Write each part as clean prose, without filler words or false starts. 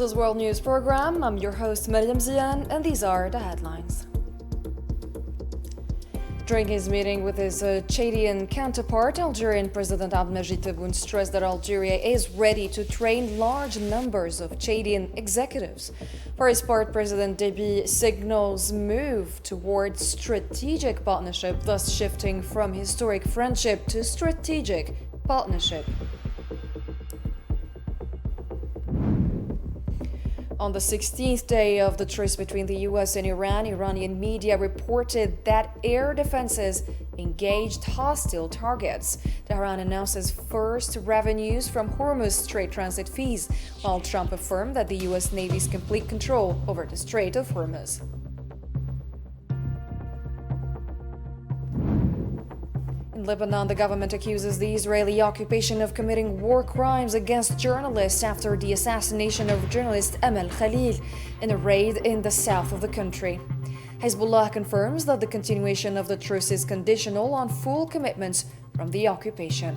Algeria's World News Program. I'm your host, Mariam Zian, and these are the headlines. During his meeting with his Chadian counterpart, Algerian President Abdelmajid Tebboune stressed that Algeria is ready to train large numbers of Chadian executives. For his part, President Déby signals move towards strategic partnership, thus shifting from historic friendship to strategic partnership. On the 16th day of the truce between the US and Iran, Iranian media reported that air defenses engaged hostile targets. Tehran announces first revenues from Hormuz Strait transit fees, while Trump affirmed that the US Navy's complete control over the Strait of Hormuz. In Lebanon, the government accuses the Israeli occupation of committing war crimes against journalists after the assassination of journalist Amal Khalil in a raid in the south of the country. Hezbollah confirms that the continuation of the truce is conditional on full commitments from the occupation.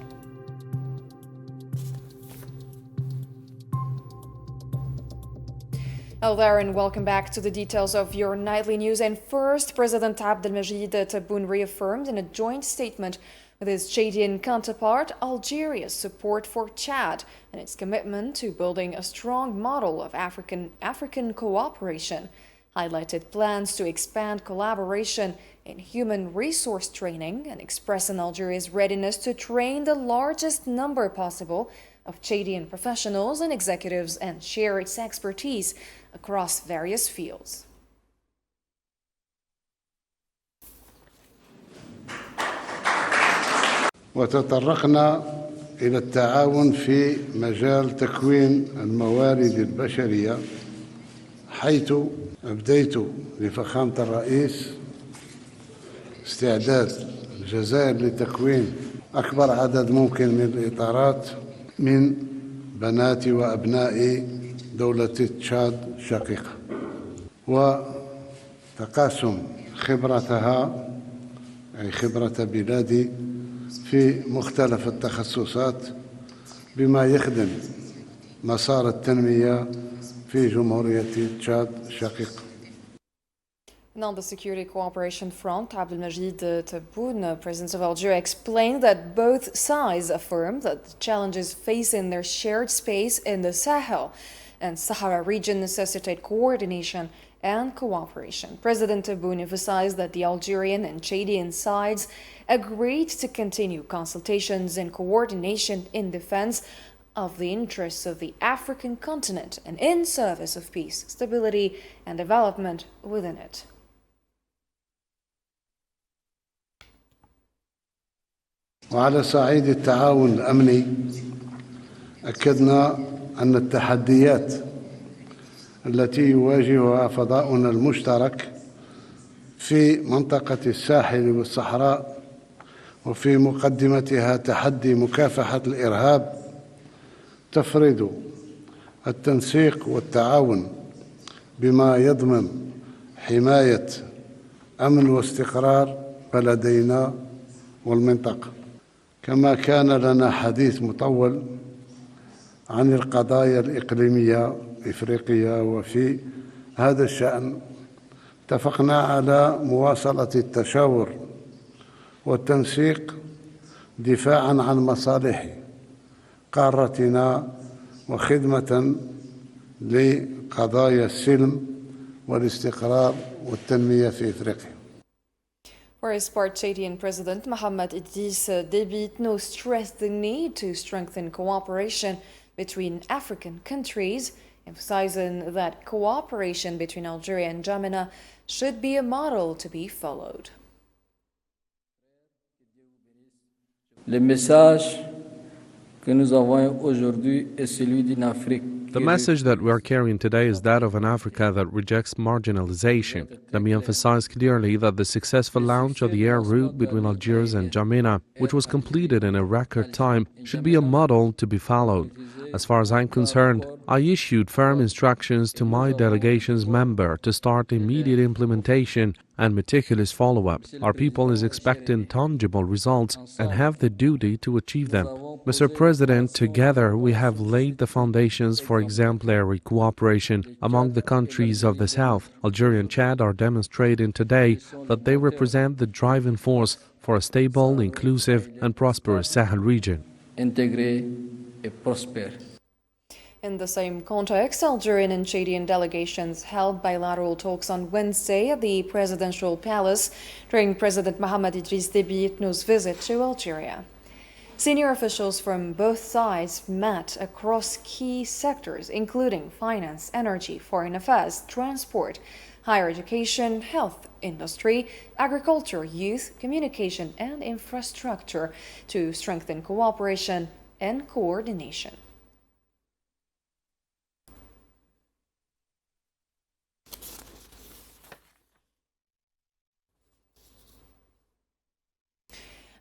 Hello there and welcome back to the details of your nightly news. And first, President Abdelmajid Tebboune reaffirmed in a joint statement with his Chadian counterpart Algeria's support for Chad and its commitment to building a strong model of African cooperation, highlighted plans to expand collaboration in human resource training, and expressing Algeria's readiness to train the largest number possible of Chadian professionals and executives and share its expertise across various fields. وتطرقنا إلى التعاون في مجال تكوين الموارد البشرية، حيث أبديت لفخامة الرئيس استعداد الجزائر لتكوين أكبر عدد ممكن من الإطارات من بنات وأبناء دولة تشاد الشقيقة، وتقاسم خبرتها أي خبرة بلادي في مختلف التخصصات بما يخدم مسار التنمية في جمهورية تشاد الشقيقة. And on the security cooperation front, Abdelmajid Tebboune, President of Algeria, explained that both sides affirmed that the challenges facing their shared space in the Sahel and Sahara region necessitate coordination and cooperation. President Tebboune emphasized that the Algerian and Chadian sides agreed to continue consultations and coordination in defense of the interests of the African continent and in service of peace, stability, and development within it. وعلى صعيد التعاون الأمني، أكدنا أن التحديات التي يواجهها فضاؤنا المشترك في منطقة الساحل والصحراء، وفي مقدمتها تحدي مكافحة الإرهاب، تفرض التنسيق والتعاون بما يضمن حماية أمن واستقرار بلدينا والمنطقة. كما كان لنا حديث مطول عن القضايا الإقليمية الإفريقية، وفي هذا الشأن اتفقنا على مواصلة التشاور والتنسيق دفاعاً عن مصالح قارتنا وخدمة لقضايا السلم والاستقرار والتنمية في إفريقيا. For his part, Chadian President Mohamed Idriss Déby stressed the need to strengthen cooperation between African countries, emphasizing that cooperation between Algeria and N'Djamena should be a model to be followed. Le message que nous envoyons aujourd'hui est celui d'une Afrique. The message that we are carrying today is that of an Africa that rejects marginalization. Let me emphasize clearly that the successful launch of the air route between Algiers and N'Djamena, which was completed in a record time, should be a model to be followed. As far as I'm concerned, I issued firm instructions to my delegation's member to start immediate implementation and meticulous follow-up. Our people is expecting tangible results and have the duty to achieve them. Mr. President, together we have laid the foundations for exemplary cooperation among the countries of the South. Algeria and Chad are demonstrating today that they represent the driving force for a stable, inclusive and prosperous Sahel region. Intégré et prospère. In the same context, Algerian and Chadian delegations held bilateral talks on Wednesday at the presidential palace during President Mohamed Idriss Déby Itno's visit to Algeria. Senior officials from both sides met across key sectors, including finance, energy, foreign affairs, transport, higher education, health, industry, agriculture, youth, communication, and infrastructure to strengthen cooperation and coordination.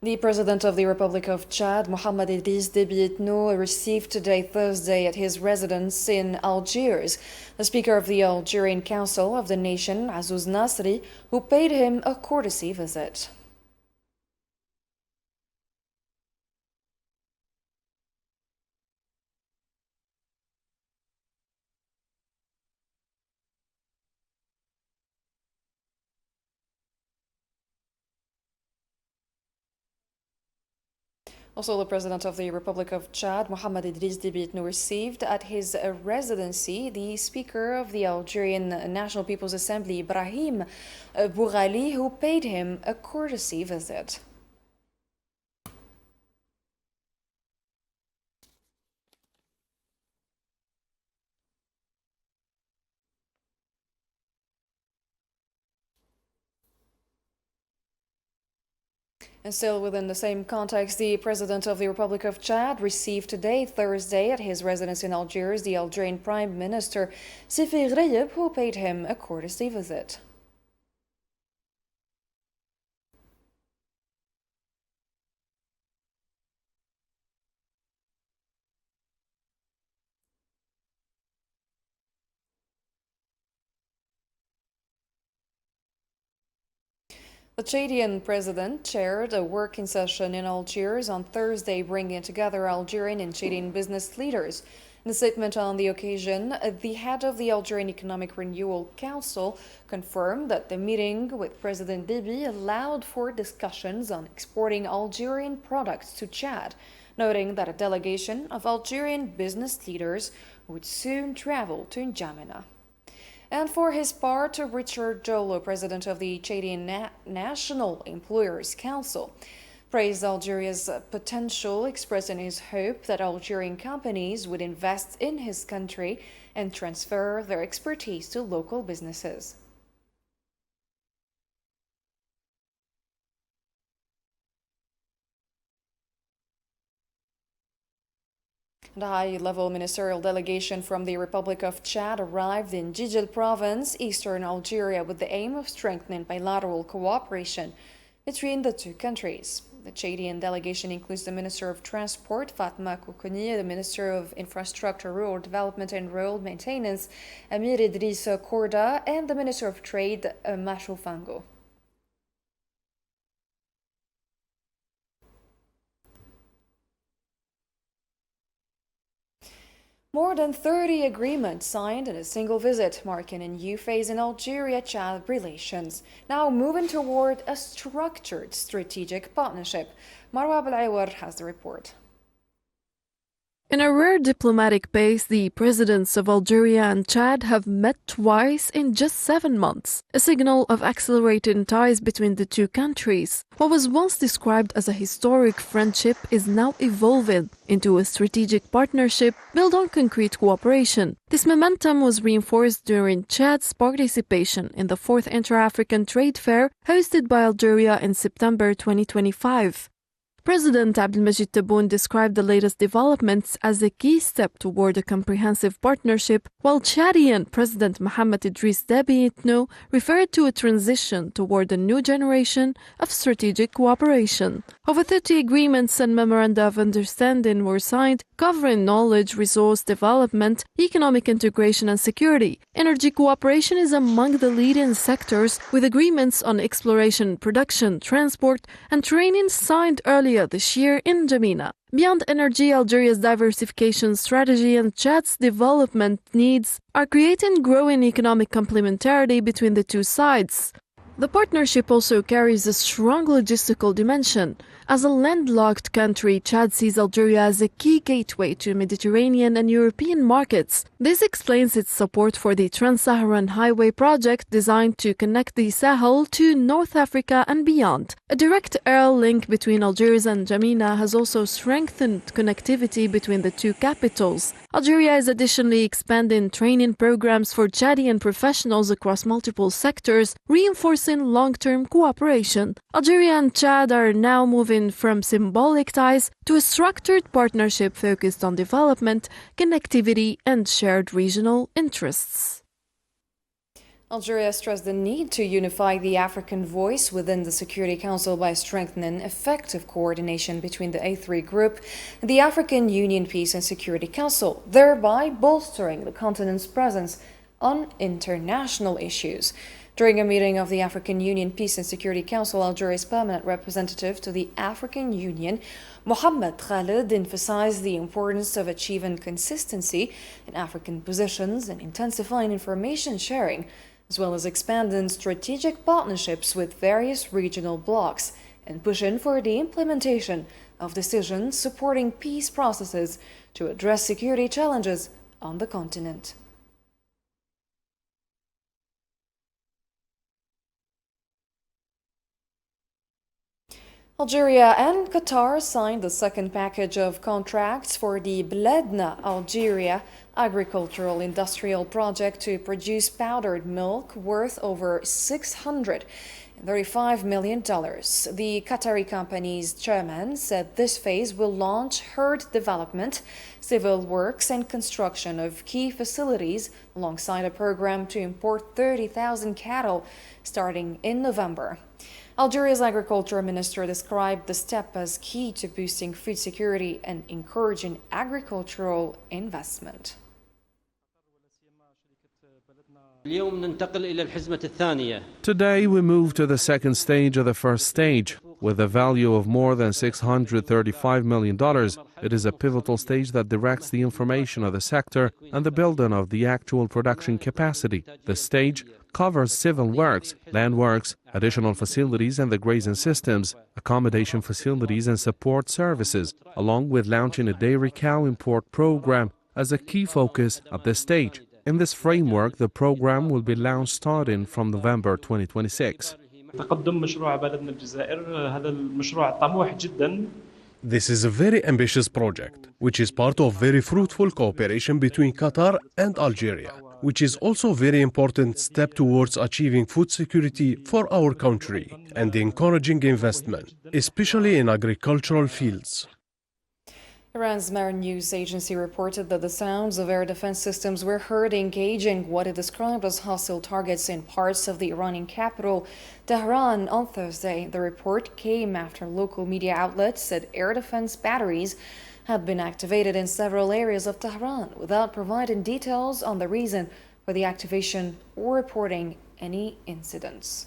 The President of the Republic of Chad, Mohamed Idriss Déby Itno, received today, Thursday, at his residence in Algiers, the Speaker of the Algerian Council of the Nation, Azouz Nasri, who paid him a courtesy visit. Also, the President of the Republic of Chad, Mohamed Idriss Déby Itno, received at his residency the Speaker of the Algerian National People's Assembly, Ibrahim Boughali, who paid him a courtesy visit. And still within the same context, the President of the Republic of Chad received today, Thursday, at his residence in Algiers, the Algerian Prime Minister Sifi Ghraib, who paid him a courtesy visit. The Chadian president chaired a working session in Algiers on Thursday, bringing together Algerian and Chadian business leaders. In a statement on the occasion, the head of the Algerian Economic Renewal Council confirmed that the meeting with President Déby allowed for discussions on exporting Algerian products to Chad, noting that a delegation of Algerian business leaders would soon travel to N'Djamena. And for his part, Richard Jolo, president of the Chadian National Employers Council, praised Algeria's potential, expressing his hope that Algerian companies would invest in his country and transfer their expertise to local businesses. The high-level ministerial delegation from the Republic of Chad arrived in Jijil province, eastern Algeria, with the aim of strengthening bilateral cooperation between the two countries. The Chadian delegation includes the Minister of Transport, Fatma Koukouni, the Minister of Infrastructure, Rural Development and Road Maintenance, Amir Idriss Korda, and the Minister of Trade, Masho Fango. More than 30 agreements signed in a single visit, marking a new phase in Algeria-Chad relations, now moving toward a structured strategic partnership. Marwa Belawar has the report. In a rare diplomatic pace, the presidents of Algeria and Chad have met twice in just 7 months, a signal of accelerating ties between the two countries. What was once described as a historic friendship is now evolving into a strategic partnership built on concrete cooperation. This momentum was reinforced during Chad's participation in the 4th Inter-African Trade Fair hosted by Algeria in September 2025. President Abdelmajid Tebboune described the latest developments as a key step toward a comprehensive partnership, while Chadian President Mohamed Idriss Déby Itno referred to a transition toward a new generation of strategic cooperation. Over 30 agreements and memoranda of understanding were signed, covering knowledge, resource development, economic integration and security. Energy cooperation is among the leading sectors, with agreements on exploration, production, transport and training signed earlier this year in Jamina. Beyond energy, Algeria's diversification strategy and Chad's development needs are creating growing economic complementarity between the two sides. The partnership also carries a strong logistical dimension. As a landlocked country, Chad sees Algeria as a key gateway to Mediterranean and European markets. This explains its support for the Trans-Saharan Highway project designed to connect the Sahel to North Africa and beyond. A direct air link between Algiers and Jamina has also strengthened connectivity between the two capitals. Algeria is additionally expanding training programs for Chadian professionals across multiple sectors, reinforcing long-term cooperation. Algeria and Chad are now moving from symbolic ties to a structured partnership focused on development, connectivity, and shared regional interests. Algeria stressed the need to unify the African voice within the Security Council by strengthening effective coordination between the A3 group and the African Union Peace and Security Council, thereby bolstering the continent's presence on international issues. During a meeting of the African Union Peace and Security Council, Algeria's permanent representative to the African Union, Mohamed Khalid, emphasized the importance of achieving consistency in African positions and intensifying information sharing, as well as expanding strategic partnerships with various regional blocs and pushing for the implementation of decisions supporting peace processes to address security challenges on the continent. Algeria and Qatar signed the second package of contracts for the Bledna Algeria agricultural industrial project to produce powdered milk worth over $635 million. The Qatari company's chairman said this phase will launch herd development, civil works and construction of key facilities alongside a program to import 30,000 cattle starting in November. Algeria's agriculture minister described the step as key to boosting food security and encouraging agricultural investment. Today we move to the second stage of the first stage. With a value of more than $635 million, it is a pivotal stage that directs the information of the sector and the building of the actual production capacity. The stage covers civil works, land works, additional facilities and the grazing systems, accommodation facilities and support services, along with launching a dairy cow import program as a key focus at this stage. In this framework, the program will be launched starting from November 2026. This is a very ambitious project, which is part of very fruitful cooperation between Qatar and Algeria, which is also a very important step towards achieving food security for our country and encouraging investment, especially in agricultural fields. Iran's Mer news agency reported that the sounds of air defense systems were heard engaging what it described as hostile targets in parts of the Iranian capital, Tehran, on Thursday. The report came after local media outlets said air defense batteries had been activated in several areas of Tehran without providing details on the reason for the activation or reporting any incidents.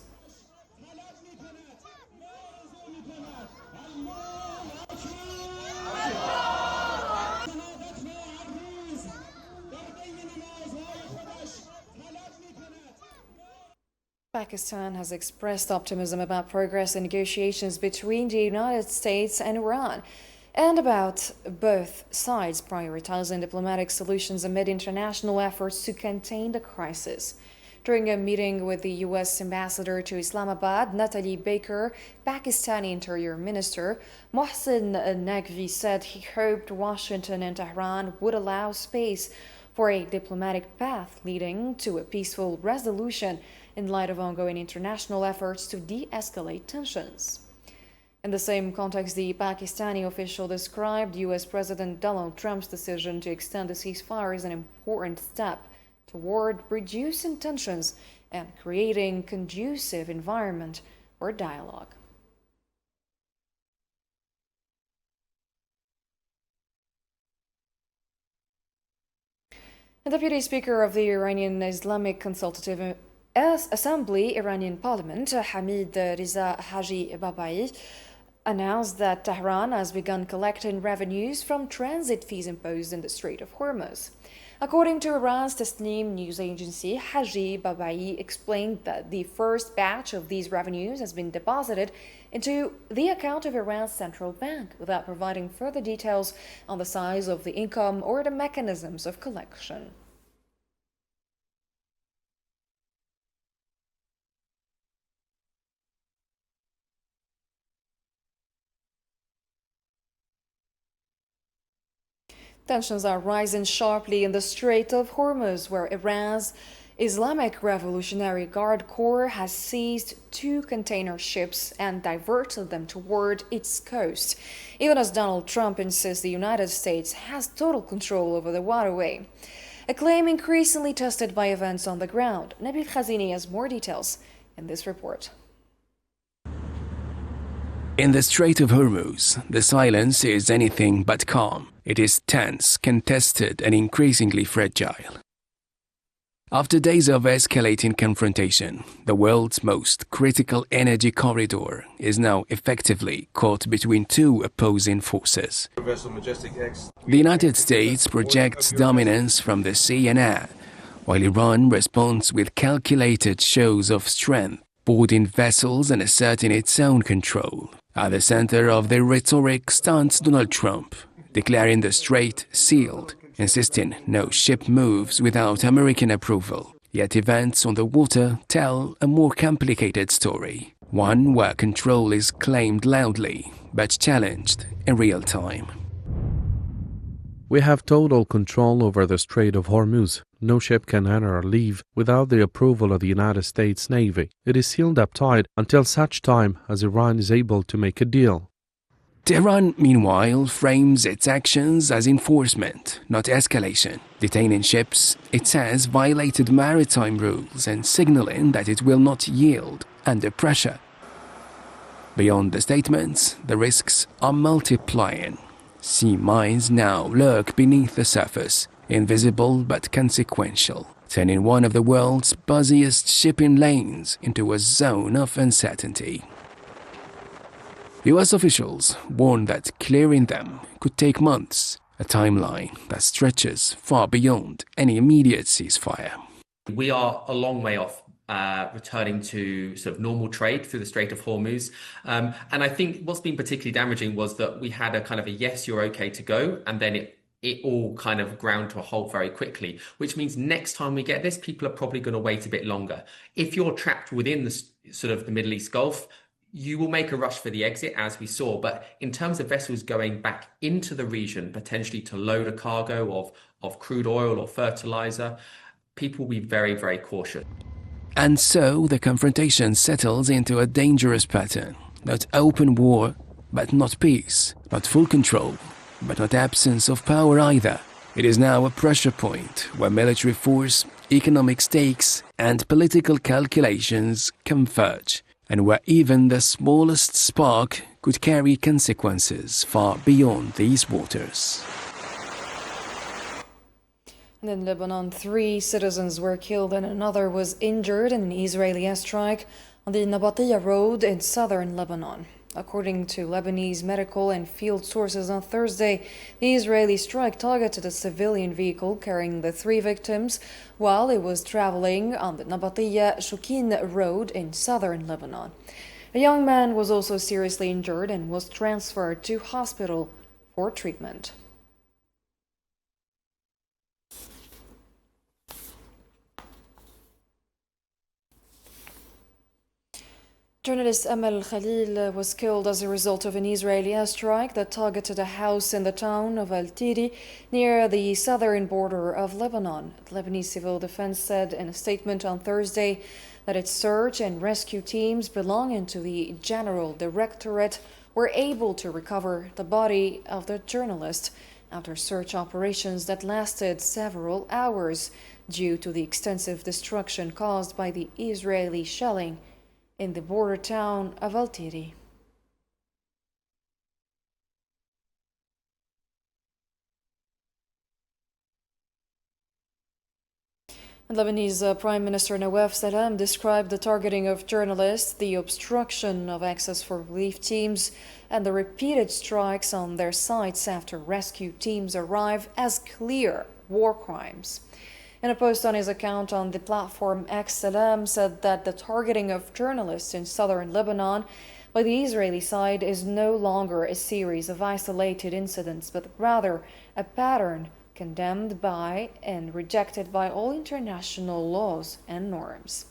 Pakistan has expressed optimism about progress in negotiations between the United States and Iran, and about both sides prioritizing diplomatic solutions amid international efforts to contain the crisis. During a meeting with the U.S. ambassador to Islamabad, Natalie Baker, Pakistani Interior Minister Mohsin Naqvi said he hoped Washington and Tehran would allow space for a diplomatic path leading to a peaceful resolution in light of ongoing international efforts to de-escalate tensions. In the same context, the Pakistani official described US President Donald Trump's decision to extend the ceasefire as an important step toward reducing tensions and creating a conducive environment for dialogue. The Deputy Speaker of the Iranian Islamic Consultative Assembly, Iranian Parliament, Hamid Riza Haji Babai, announced that Tehran has begun collecting revenues from transit fees imposed in the Strait of Hormuz. According to Iran's Tasnim news agency, Haji Babai explained that the first batch of these revenues has been deposited into the account of Iran's central bank, without providing further details on the size of the income or the mechanisms of collection. Tensions are rising sharply in the Strait of Hormuz, where Iran's Islamic Revolutionary Guard Corps has seized 2 container ships and diverted them toward its coast, even as Donald Trump insists the United States has total control over the waterway. A claim increasingly tested by events on the ground. Nabil Khazini has more details in this report. In the Strait of Hormuz, the silence is anything but calm. It is tense, contested, and increasingly fragile. After days of escalating confrontation, the world's most critical energy corridor is now effectively caught between 2 opposing forces. The United States projects dominance from the sea and air, while Iran responds with calculated shows of strength, boarding vessels and asserting its own control. At the center of the rhetoric stands Donald Trump, declaring the strait sealed, insisting no ship moves without American approval. Yet events on the water tell a more complicated story, one where control is claimed loudly but challenged in real time. We have total control over the Strait of Hormuz. No ship can enter or leave without the approval of the United States Navy. It is sealed up tight until such time as Iran is able to make a deal. Tehran, meanwhile, frames its actions as enforcement, not escalation. Detaining ships, it says, violated maritime rules and signaling that it will not yield under pressure. Beyond the statements, the risks are multiplying. Sea mines now lurk beneath the surface, invisible but consequential, turning one of the world's busiest shipping lanes into a zone of uncertainty. US officials warn that clearing them could take months, a timeline that stretches far beyond any immediate ceasefire. We are a long way off returning to sort of normal trade through the Strait of Hormuz. And I think what's been particularly damaging was that we had a kind of a yes, you're okay to go, and then it all kind of ground to a halt very quickly, which means next time we get this, people are probably going to wait a bit longer. If you're trapped within the sort of the Middle East Gulf, you will make a rush for the exit, as we saw. But in terms of vessels going back into the region, potentially to load a cargo of crude oil or fertilizer, people will be very, very cautious. And so the confrontation settles into a dangerous pattern. Not open war, but not peace. Not full control, but not absence of power either. It is now a pressure point where military force, economic stakes, and political calculations converge, and where even the smallest spark could carry consequences far beyond these waters. And in Lebanon, 3 citizens were killed and another was injured in an Israeli airstrike on the Nabatiya road in southern Lebanon. According to Lebanese medical and field sources on Thursday, the Israeli strike targeted a civilian vehicle carrying the 3 victims while it was traveling on the Nabatiya-Shukin road in southern Lebanon. A young man was also seriously injured and was transferred to hospital for treatment. Journalist Amal Khalil was killed as a result of an Israeli airstrike that targeted a house in the town of Al-Tiri near the southern border of Lebanon. Lebanese Civil Defense said in a statement on Thursday that its search and rescue teams belonging to the General Directorate were able to recover the body of the journalist after search operations that lasted several hours due to the extensive destruction caused by the Israeli shelling in the border town of Al-Tiri. Lebanese Prime Minister Nawaf Salam described the targeting of journalists, the obstruction of access for relief teams, and the repeated strikes on their sites after rescue teams arrive as clear war crimes. In a post on his account on the platform X, Salam said that the targeting of journalists in southern Lebanon by the Israeli side is no longer a series of isolated incidents, but rather a pattern condemned by and rejected by all international laws and norms.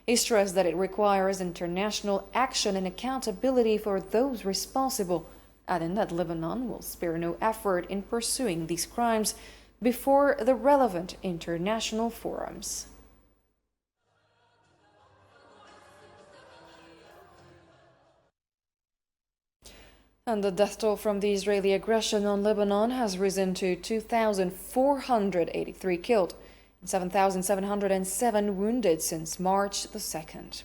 He stressed that it requires international action and accountability for those responsible, adding that Lebanon will spare no effort in pursuing these crimes before the relevant international forums. And the death toll from the Israeli aggression on Lebanon has risen to 2,483 killed and 7,707 wounded since March the 2nd.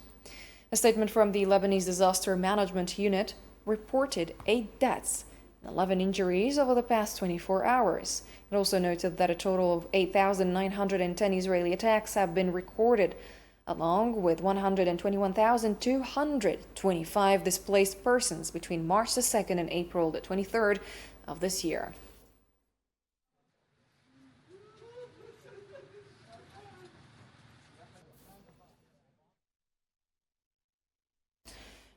A statement from the Lebanese Disaster Management Unit reported 8 deaths and 11 injuries over the past 24 hours. It also noted that a total of 8,910 Israeli attacks have been recorded, along with 121,225 displaced persons between March the 2nd and April the 23rd of this year.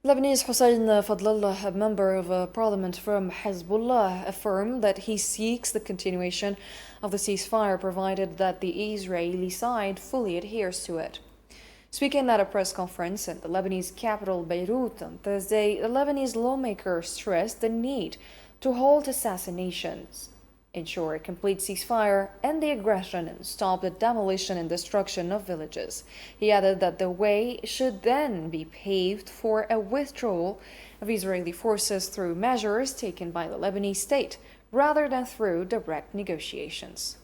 Lebanese Hussein Fadlallah, a member of parliament from Hezbollah, affirmed that he seeks the continuation of the ceasefire provided that the Israeli side fully adheres to it. Speaking at a press conference in the Lebanese capital Beirut on Thursday, the Lebanese lawmaker stressed the need to halt assassinations, ensure a complete ceasefire, end the aggression, and stop the demolition and destruction of villages. He added that the way should then be paved for a withdrawal of Israeli forces through measures taken by the Lebanese state, rather than through direct negotiations.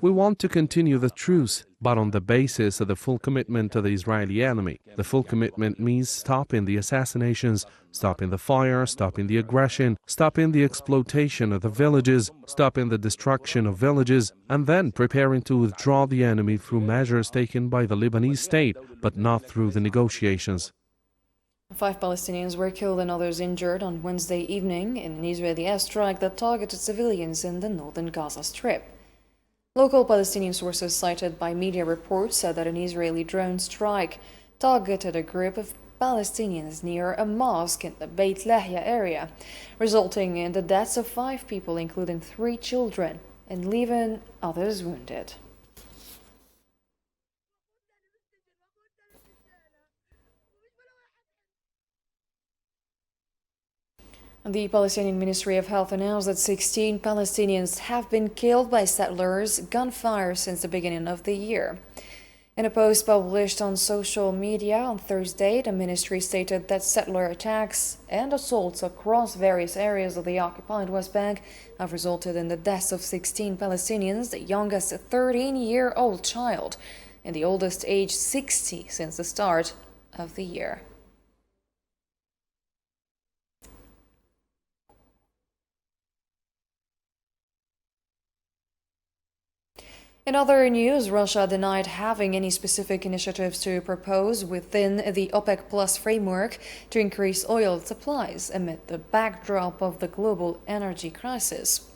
We want to continue the truce, but on the basis of the full commitment to the Israeli enemy. The full commitment means stopping the assassinations, stopping the fire, stopping the aggression, stopping the exploitation of the villages, stopping the destruction of villages, and then preparing to withdraw the enemy through measures taken by the Lebanese state, but not through the negotiations. 5 Palestinians were killed and others injured on Wednesday evening in an Israeli airstrike that targeted civilians in the northern Gaza Strip. Local Palestinian sources cited by media reports said that an Israeli drone strike targeted a group of Palestinians near a mosque in the Beit Lahia area, resulting in the deaths of 5 people, including 3 children, and leaving others wounded. The Palestinian Ministry of Health announced that 16 Palestinians have been killed by settlers' gunfire since the beginning of the year. In a post published on social media on Thursday, the ministry stated that settler attacks and assaults across various areas of the occupied West Bank have resulted in the deaths of 16 Palestinians, the youngest a 13-year-old child, and the oldest age 60 since the start of the year. In other news, Russia denied having any specific initiatives to propose within the OPEC Plus framework to increase oil supplies amid the backdrop of the global energy crisis.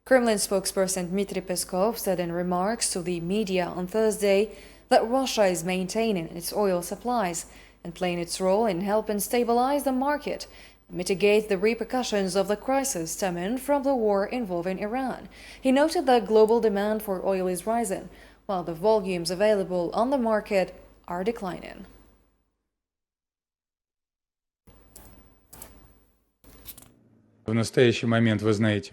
Kremlin spokesperson Dmitry Peskov said in remarks to the media on Thursday that Russia is maintaining its oil supplies and playing its role in helping stabilize the market, mitigate the repercussions of the crisis stemming from the war involving Iran. He noted that global demand for oil is rising, while the volumes available on the market are declining.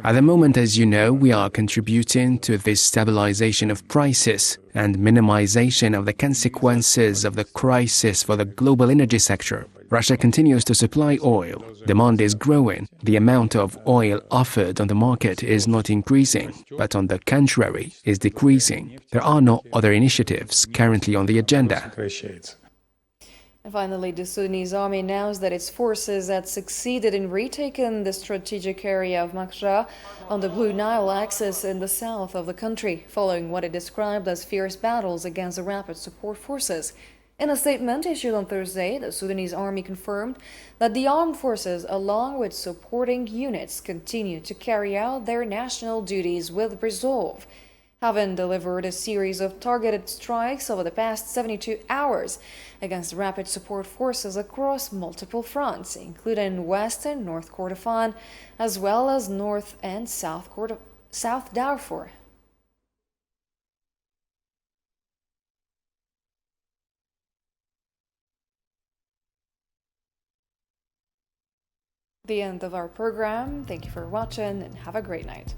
At the moment, as you know, we are contributing to the stabilization of prices and minimization of the consequences of the crisis for the global energy sector. Russia continues to supply oil. Demand is growing. The amount of oil offered on the market is not increasing, but on the contrary, is decreasing. There are no other initiatives currently on the agenda. And finally, the Sudanese army announced that its forces had succeeded in retaking the strategic area of Makra on the Blue Nile axis in the south of the country, following what it described as fierce battles against the rapid support forces. In a statement issued on Thursday, the Sudanese army confirmed that the armed forces, along with supporting units, continue to carry out their national duties with resolve, having delivered a series of targeted strikes over the past 72 hours against rapid support forces across multiple fronts, including West and North Kordofan, as well as North and South Darfur. The end of our program. Thank you for watching and have a great night.